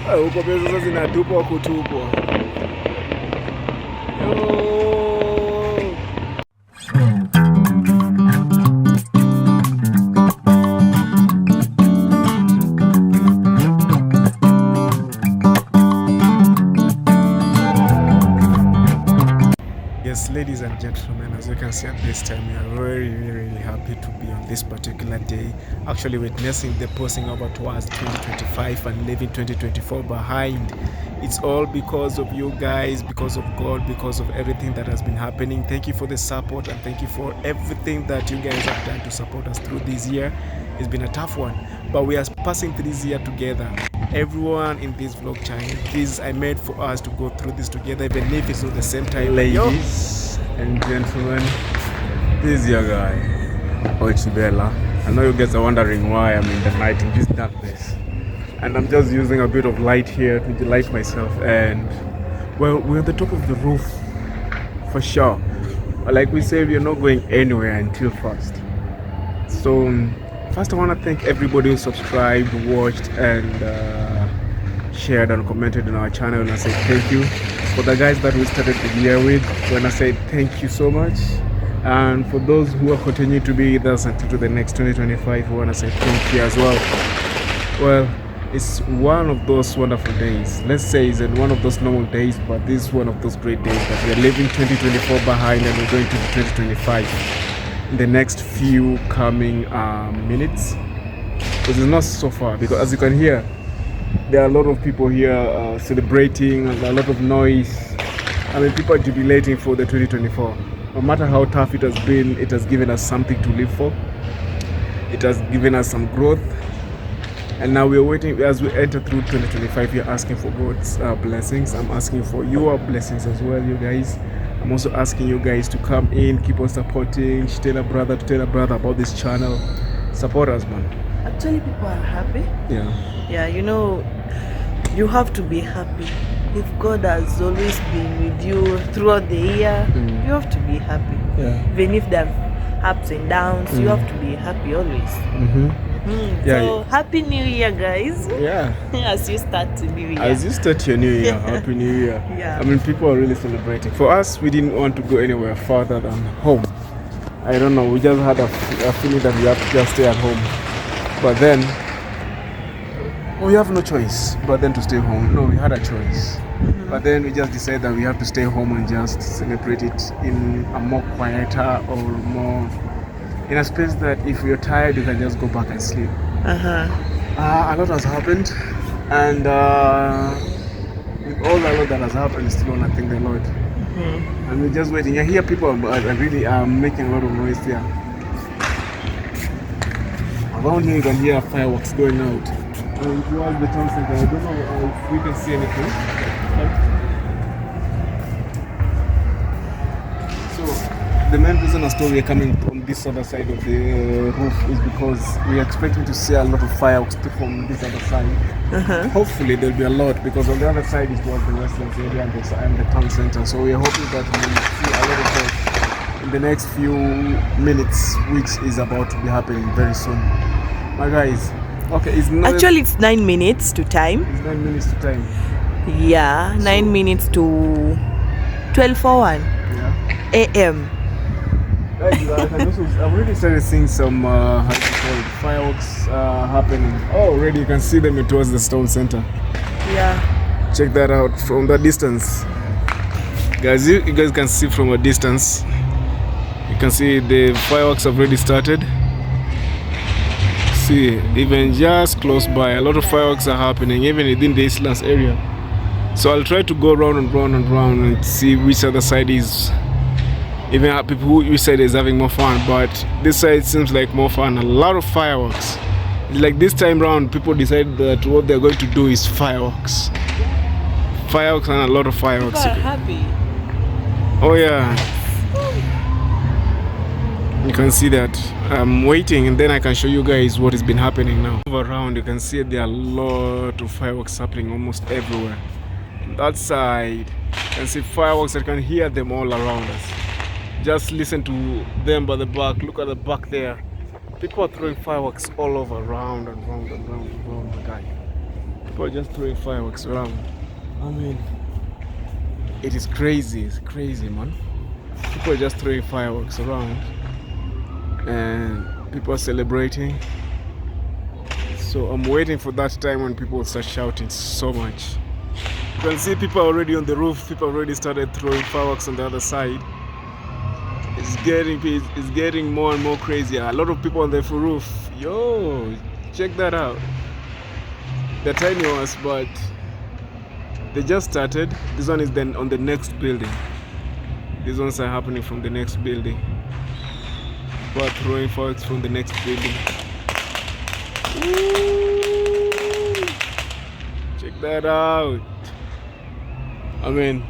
Huko pesa sasa zinatupwa kutupwa. Yes, ladies and gentlemen, as you can see at this time, we are really happy to be on this particular day, actually witnessing the passing over towards 2025 and leaving 2024 behind. It's all because of you guys, because of God, because of everything that has been happening. Thank you for the support and thank you for everything that you guys have done to support us through this year. It's been a tough one, but we are passing through this year together. Everyone in this vlog channel, this I made for us to go through this together, even if it's not the same time. Ladies and gentlemen, this is your guy, Ochibella. I know you guys are wondering why I'm in the night in this darkness, and I'm just using a bit of light here to delight myself. And well, we're at the top of the roof for sure. Like we say, we're not going anywhere until first. So first, I want to thank everybody who subscribed, watched, and shared and commented on our channel. And I say thank you. For the guys that we started the year with, when I say thank you so much. And for those who are continuing to be with us until the next 2025, we want to say thank you as well. Well, it's one of those wonderful days. Let's say it's one of those normal days, but this is one of those great days that we are leaving 2024 behind and we're going to 2025. In the next few coming minutes, because it's not so far, because as you can hear, there are a lot of people here celebrating, and a lot of noise. I mean, people are jubilating for the 2024. No matter how tough it has been, it has given us something to live for. It has given us some growth, and now we're waiting. As we enter through 2025, we're asking for God's blessings. I'm asking for your blessings as well, you guys. I'm also asking you guys to come in, keep on supporting, tell a brother about this channel. Support us, man. Actually, people are happy. Yeah, you know, you have to be happy. If God has always been with you throughout the year, you have to be happy. Even if there are ups and downs, you have to be happy always. So happy new year, guys. As you start the new year. As you start your new year, happy new year. I mean, people are really celebrating. For us, we didn't want to go anywhere further than home. I don't know, we just had a feeling that we have to just stay at home. But then we have no choice but then to stay home. No, we had a choice. But then we just decided that we have to stay home and just celebrate it in a more quieter or more in a space that if you're tired, you can just go back and sleep. A lot has happened, and with all the lot that has happened, I still want to thank the Lord. And we're just waiting. I hear people are really making a lot of noise here. Around here, you can hear fireworks going out. Towards the town center, I don't know if we can see anything. So, the main reason as to we're coming on this other side of the roof is because we're expecting to see a lot of fireworks from this other side. Hopefully, there'll be a lot, because on the other side is towards the Westlands area and the town center. So, we're hoping that we'll see a lot of those in the next few minutes, which is about to be happening very soon. My guys, okay, it's not actually it's 9 minutes to time. It's 9 minutes to time. Yeah, 9 minutes to 12:01 a.m. I've already started seeing some fireworks happening. Oh, already you can see them towards the town center. Check that out from that distance, guys. You guys can see from a distance. You can see the fireworks have already started. See, even just close by, a lot of fireworks are happening, even within the Eastlands area. So I'll try to go round and see which other side is. Even people which side is having more fun, but this side seems like more fun. A lot of fireworks. It's like this time round, people decide that what they're going to do is fireworks. Fireworks and a lot of fireworks. People are happy. Oh yeah. You can see that. I'm waiting and then I can show you guys what has been happening now. Around you can see there are a lot of fireworks happening almost everywhere. On that side, you can see fireworks. I can hear them all around us. Just listen to them by the back. Look at the back there. People are throwing fireworks all over, around and round and round and round the guy. People are just throwing fireworks around. I mean, it is crazy. It's crazy, man. People are just throwing fireworks around, and people are celebrating. So I'm waiting for that time when people will start shouting so much. You can see people already on the roof. People already started throwing fireworks on the other side. It's getting more and more crazier. A lot of people on the roof. Yo, check that out. They're tiny ones, but they just started. This one is then on the next building. These ones are happening from the next building. People are throwing fireworks from the next building. Woo! Check that out. I mean,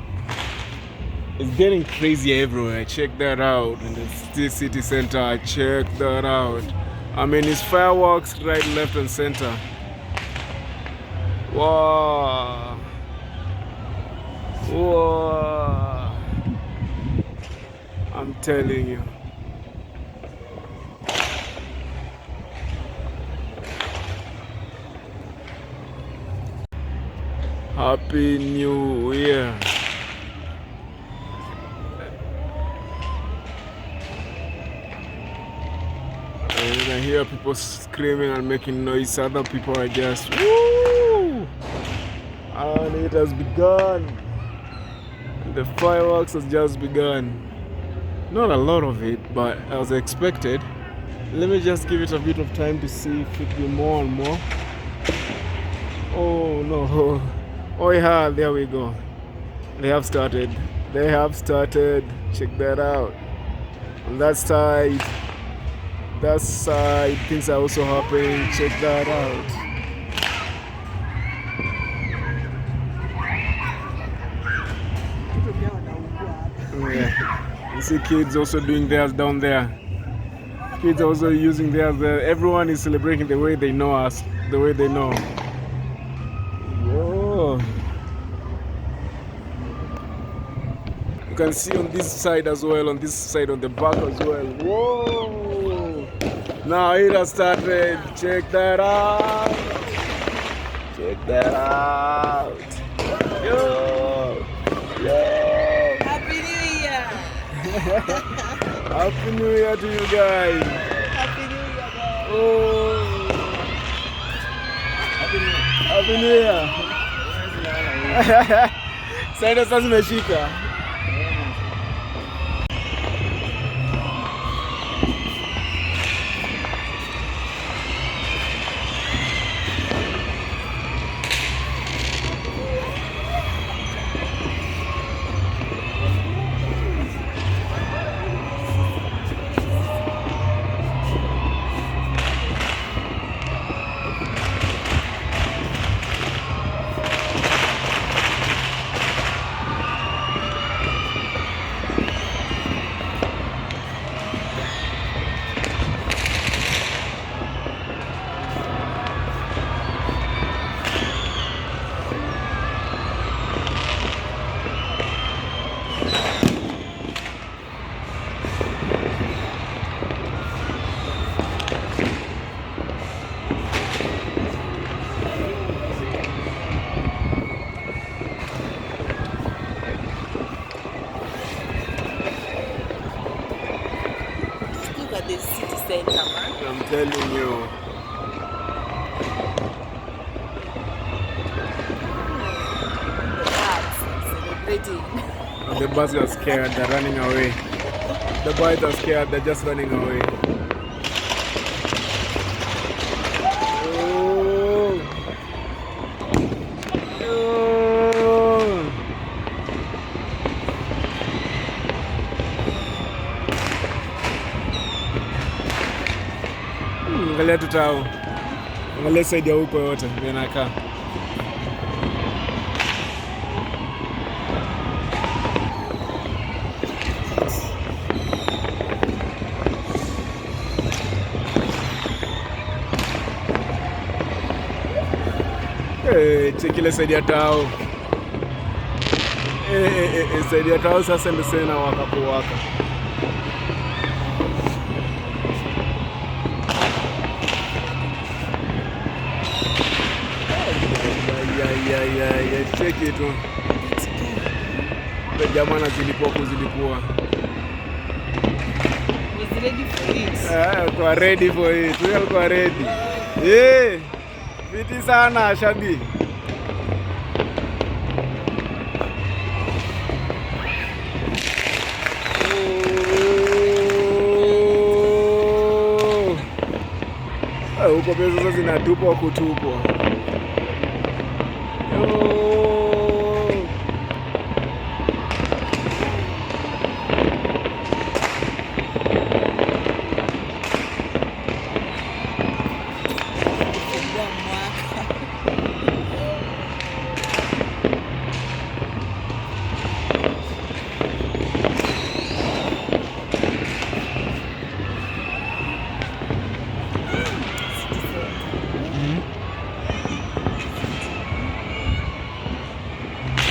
it's getting crazy everywhere. Check that out. In the city center, check that out. I mean, it's fireworks right, left, and center. Wow. Wow. I'm telling you. Happy New Year. And I hear people screaming and making noise. Other people are just woo! And it has begun. The fireworks has just begun. Not a lot of it, but as expected. Let me just give it a bit of time to see if it will be more and more. Oh no. Oh yeah, there we go. They have started. They have started. Check that out. On that side, things are also happening. Check that out. Yeah. You see kids also doing theirs down there. Kids also using theirs there. Everyone is celebrating the way they know us, the way they know. Whoa. You can see on this side as well, on this side, on the back as well. Whoa! Now it has started. Check that out. Check that out. Yo! Yo! Happy New Year! Happy New Year to you guys. Happy New Year, guys! Oh! Happy New Year. Sasa sasa zimeshika. Look at the city center, man. I'm telling you. The birds celebrating. And the birds are scared, they're running away. The birds are scared, they're just running away. Oh. Oh. Angalia tutao. Angalia side ya huko yote yanakaa. Check ile side ya tao. Side ya tao sasa ndio sena waka. Check it. The Jamana zilipua. Was ready for it. Kwa ready for it. We are ready. Yeah. Viti sana Shabi. Huko pesa zinatupwa kutupwa.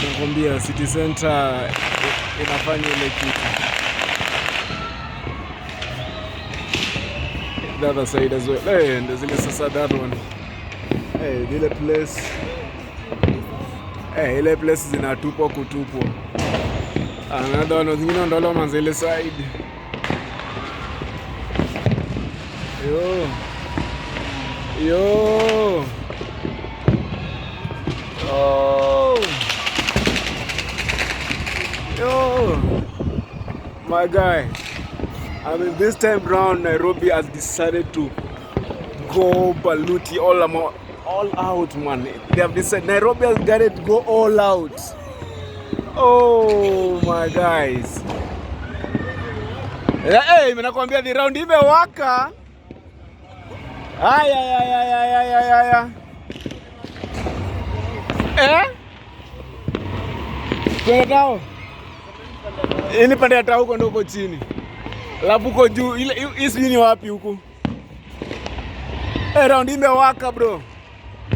Nakwambia City Center inafanya ile kitu. The other side as well. Hey, ndio zile sasa that one. Hey, ile place. Hey, ile place zinatupwa kutupwa. Another one zingine ndio manze ile side. Yo. Yo, my guy. I mean, this time round, Nairobi has decided to go baluti all out, man. They have decided Nairobi has got it to go all out. Oh my guys. Hey, nakwambia the round imewaka. Aya. Kwa tao. Ini pande ya tao ndo uko chini. Alafu uko juu ile hii ni wapi huko? Round imewaka bro.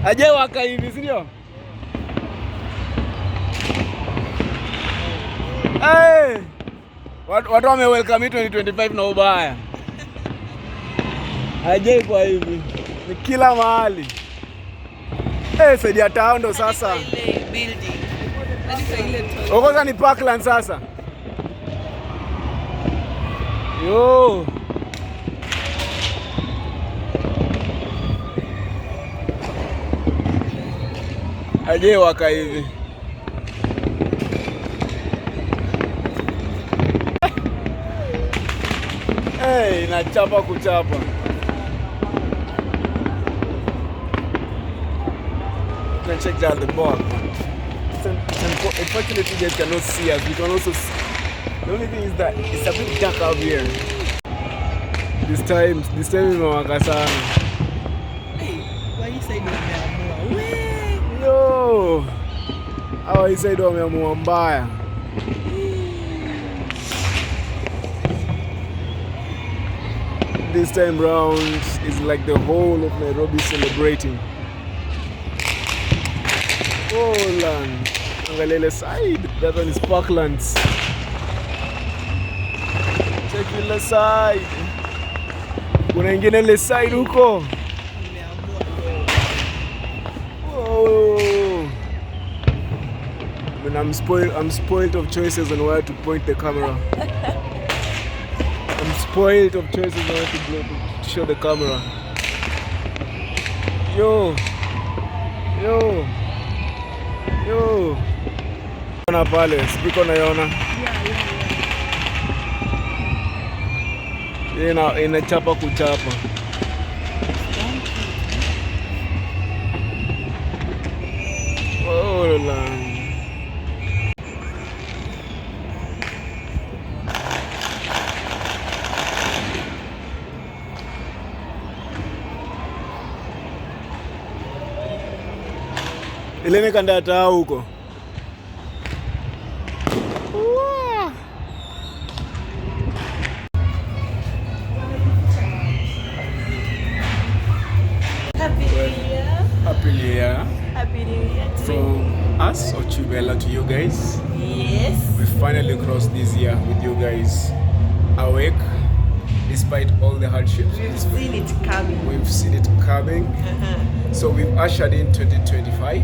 Aje waka hivi, si ndio? Watu wame welcome 2025 na ubaya. Aje kwa hivi. Ni kila mahali. Side ya town ndo sasa. Ile building. Okoza ni Parkland sasa. Yo. Aje waka hivi. Inachapa kuchapa. Can check down the board. Unfortunately, you guys cannot see us. We can also see. The only thing is that it's a bit dark out here. This time imewaka sana. Why you say wameamua? Yo. Hawa hii side wameamua mbaya. This time round is like the whole of Nairobi celebrating. Oh land. Angalia side. That one is Parklands. Check ile side. Kuna ingine ile side huko. Oh. When I'm spoiled of choices on where to point the camera. I'm spoiled of choices on where to show the camera. Yo. Ona pale, spiko naiona. Inachapa kuchapa. Oh la. Ile mikanda taa huko. Happy New Year. From us or Chubella to you guys. Yes. We finally crossed this year with you guys awake, despite all the hardships. We've seen it coming. So we've ushered in 2025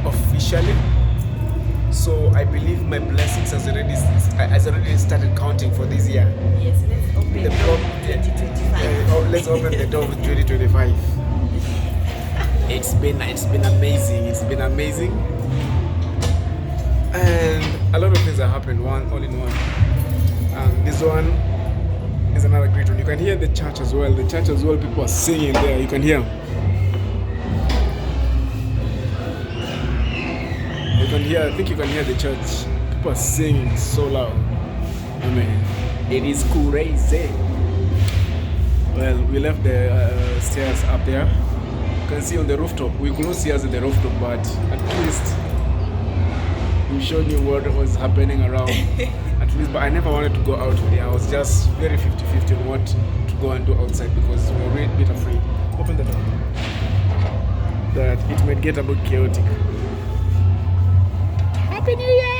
of officially. So I believe my blessings has already started counting for this year. Yes, let's open The the pro- 2025. let's open the door of 2025. It's been amazing. It's been amazing, and a lot of things have happened all in one. And this one is another great one. You can hear the church as well. The church as well. People are singing there. You can hear. You can hear. I think you can hear the church. People are singing so loud. I mean, it is crazy. Well, we left the stairs up there. You can see on the rooftop. We couldn't see us at the rooftop, but at least we showed you what was happening around. At least, but I never wanted to go out today. I was just very 50-50 on what to go and do outside because we were a bit afraid. Open the door. That it might get a bit chaotic. Happy New Year!